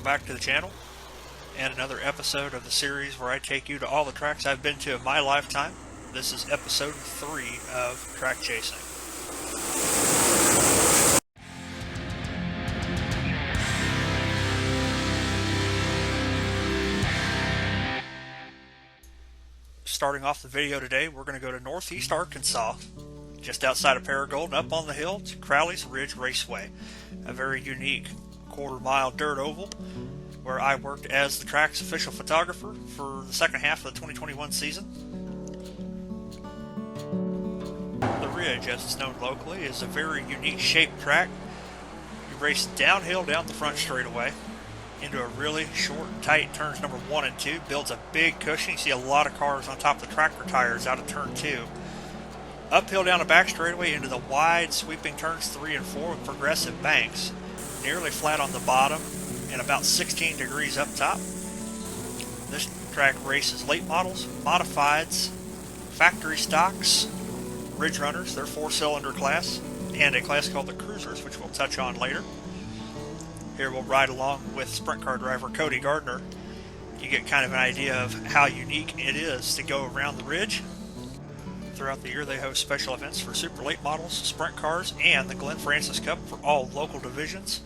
welcome back to the channel and another episode of the series where I take you to all the tracks I've been to in my lifetime. This is episode 3 of Track Chasing. Starting off the video today, we're going to go to northeast Arkansas, just outside of Paragould, and up on the hill to Crowley's Ridge Raceway, a very unique quarter-mile dirt oval where I worked as the track's official photographer for the second half of the 2021 season. The Ridge, as it's known locally, is a very unique shaped track. You race downhill down the front straightaway into a really short and tight turns number 1 and 2, builds a big cushion. You see a lot of cars on top of the tractor tires out of turn 2. Uphill down the back straightaway into the wide sweeping turns 3 and 4 with progressive banks, nearly flat on the bottom and about 16 degrees up top. This track races late models, modifieds, factory stocks, ridge runners, their 4-cylinder class, and a class called the Cruisers, which we'll touch on later. Here we'll ride along with sprint car driver Cody Gardner. You get kind of an idea of how unique it is to go around the ridge. Throughout the year they host special events for super late models, sprint cars, and the Glenn Francis Cup for all local divisions.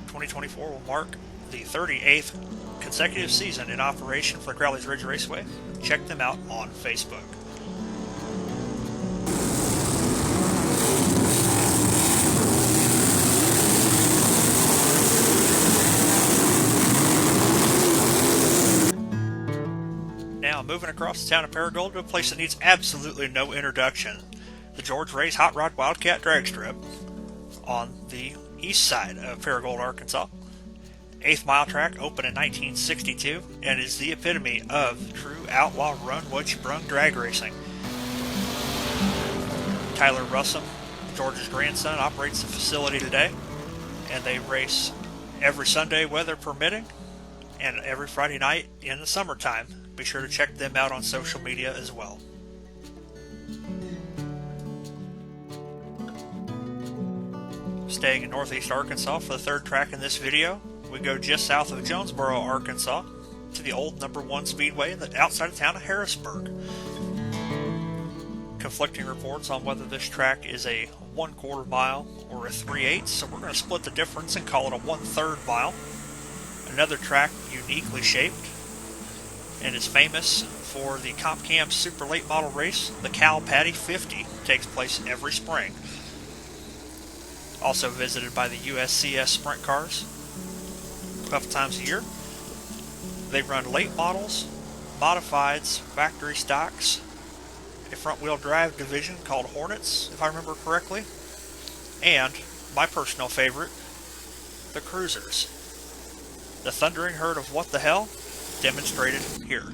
2024 will mark the 38th consecutive season in operation for the Crowley's Ridge Raceway. Check them out on Facebook. Now, moving across the town of Paragould to a place that needs absolutely no introduction, the George Ray's Hot Rod Wildcat Drag Strip on the east side of Paragould, Arkansas. 8th mile track, opened in 1962, and is the epitome of true outlaw run what you brung drag racing. Tyler Russum, George's grandson, operates the facility today, and they race every Sunday, weather permitting, and every Friday night in the summertime. Be sure to check them out on social media as well. Staying in northeast Arkansas for the third track in this video, we go just south of Jonesboro, Arkansas, to the old number 1 speedway outside of town of Harrisburg. Conflicting reports on whether this track is a 1/4 mile or a 3/8, so we're going to split the difference and call it a 1/3 mile. Another track uniquely shaped and is famous for the Comp Cam super late model race. The Cal Patty 50 takes place every spring. Also visited by the USCS sprint cars a couple times a year. They run late models, modifieds, factory stocks, a front-wheel drive division called Hornets, if I remember correctly, and my personal favorite, the Cruisers. The thundering herd of what the hell demonstrated here.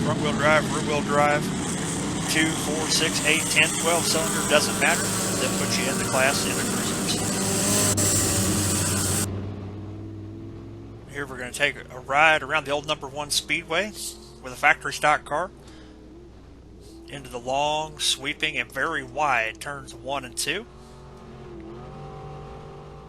Front-wheel drive, rear-wheel drive, 2, 4, 6, 8, 10, 12 cylinder, doesn't matter. They'll put you in the class in the Cruisers. Here we're going to take a ride around the old number 1 speedway with a factory stock car into the long, sweeping, and very wide turns 1 and 2.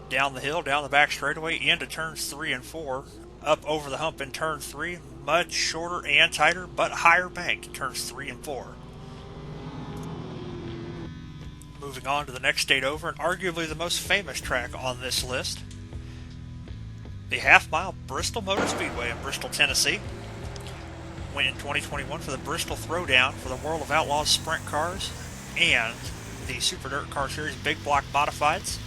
Down the hill, down the back straightaway, into turns 3 and 4. Up over the hump in turn 3, much shorter and tighter, but higher banked turns 3 and 4. Moving on to the next state over, and arguably the most famous track on this list, the half-mile Bristol Motor Speedway in Bristol, Tennessee. Went in 2021 for the Bristol Throwdown for the World of Outlaws Sprint Cars and the Super Dirt Car Series Big Block Modifieds.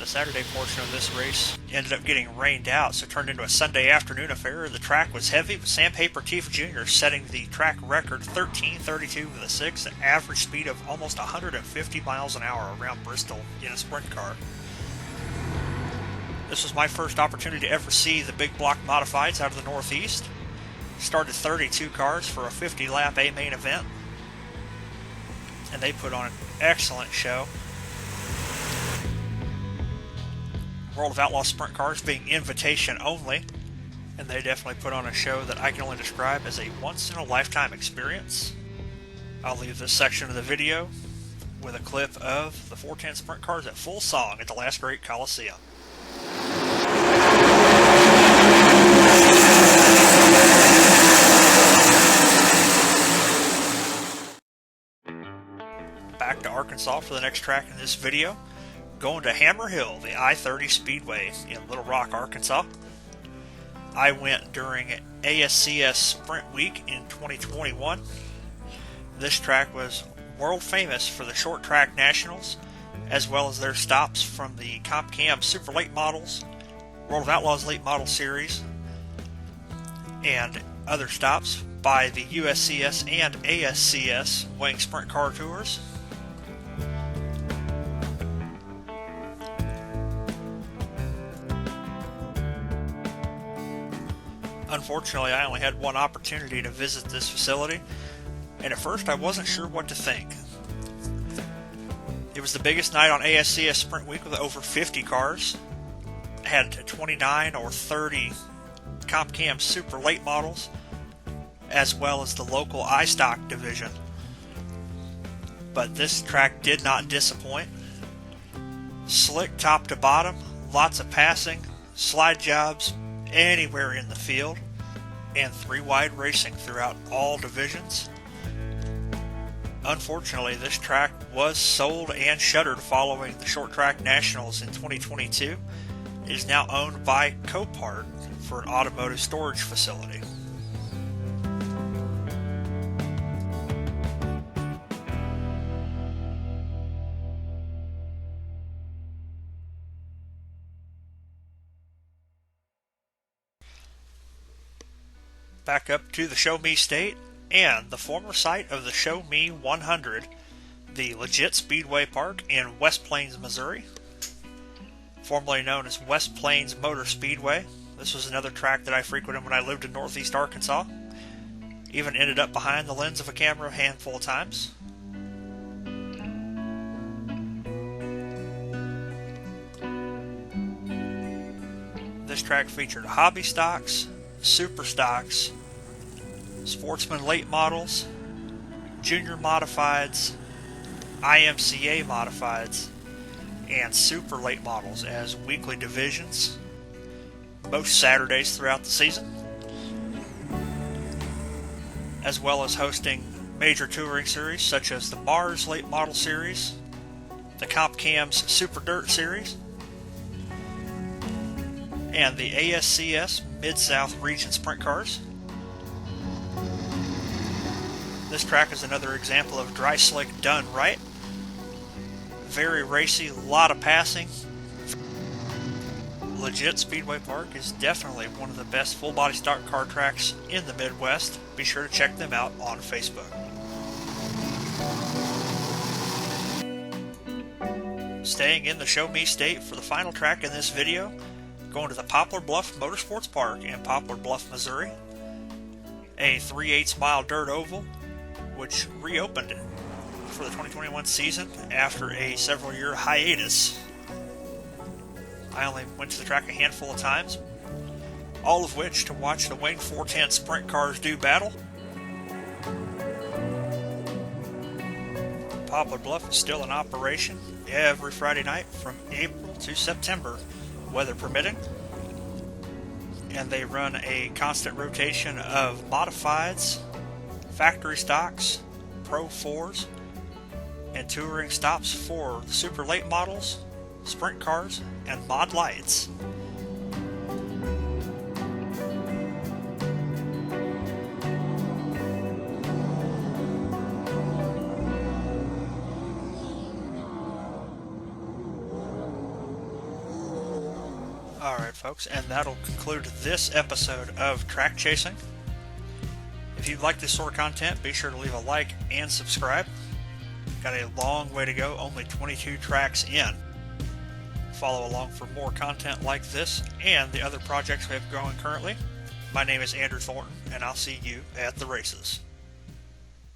The Saturday portion of this race ended up getting rained out, so it turned into a Sunday afternoon affair. The track was heavy, with Sam Paperteeth Jr. setting the track record 13:32 with a 6, an average speed of almost 150 miles an hour around Bristol in a sprint car. This was my first opportunity to ever see the big block modifieds out of the Northeast. Started 32 cars for a 50-lap A main event, and they put on an excellent show. World of Outlaw Sprint Cars being invitation only, and they definitely put on a show that I can only describe as a once-in-a-lifetime experience. I'll leave this section of the video with a clip of the 410 Sprint Cars at full song at the last great Coliseum. Back to Arkansas for the next track in this video. Going to Hammer Hill, the I-30 Speedway in Little Rock, Arkansas. I went during ASCS Sprint Week in 2021. This track was world famous for the short track nationals, as well as their stops from the Comp Cam Super Late Models, World of Outlaws Late Model Series, and other stops by the USCS and ASCS Weighing Sprint Car Tours. Unfortunately, I only had one opportunity to visit this facility, and at first I wasn't sure what to think. It was the biggest night on ASCS Sprint Week with over 50 cars. It had 29 or 30 Comp Cam Super Late Models, as well as the local iStock division. But this track did not disappoint. Slick top to bottom, lots of passing, slide jobs anywhere in the field, and three-wide racing throughout all divisions. Unfortunately, this track was sold and shuttered following the Short Track Nationals in 2022. It is now owned by Copart for an automotive storage facility. Back up to the Show Me State and the former site of the Show Me 100, the Legit Speedway Park in West Plains, Missouri, formerly known as West Plains Motor Speedway. This was another track that I frequented when I lived in northeast Arkansas. Even ended up behind the lens of a camera a handful of times. This track featured hobby stocks, super stocks, sportsman late models, junior modifieds, IMCA modifieds, and super late models as weekly divisions, most Saturdays throughout the season, as well as hosting major touring series such as the Mars Late Model Series, the Comp Cam's Super Dirt Series, and the ASCS Mid-South Region Sprint Cars. This track is another example of dry slick done right. Very racy, a lot of passing. Legit Speedway Park is definitely one of the best full-body stock car tracks in the Midwest. Be sure to check them out on Facebook. Staying in the Show Me State for the final track in this video, going to the Poplar Bluff Motorsports Park in Poplar Bluff, Missouri. A 3/8 mile dirt oval, which reopened for the 2021 season after a several-year hiatus. I only went to the track a handful of times, all of which to watch the Wing 410 Sprint Cars do battle. Poplar Bluff is still in operation every Friday night from April to September, weather permitting, and they run a constant rotation of modifieds, factory stocks, Pro 4s, and touring stops for the super late models, sprint cars, and mod lights. Alright folks, and that'll conclude this episode of Track Chasing. If you like this sort of content, be sure to leave a like and subscribe. Got a long way to go, only 22 tracks in. Follow along for more content like this and the other projects we have going currently. My name is Andrew Thornton, and I'll see you at the races.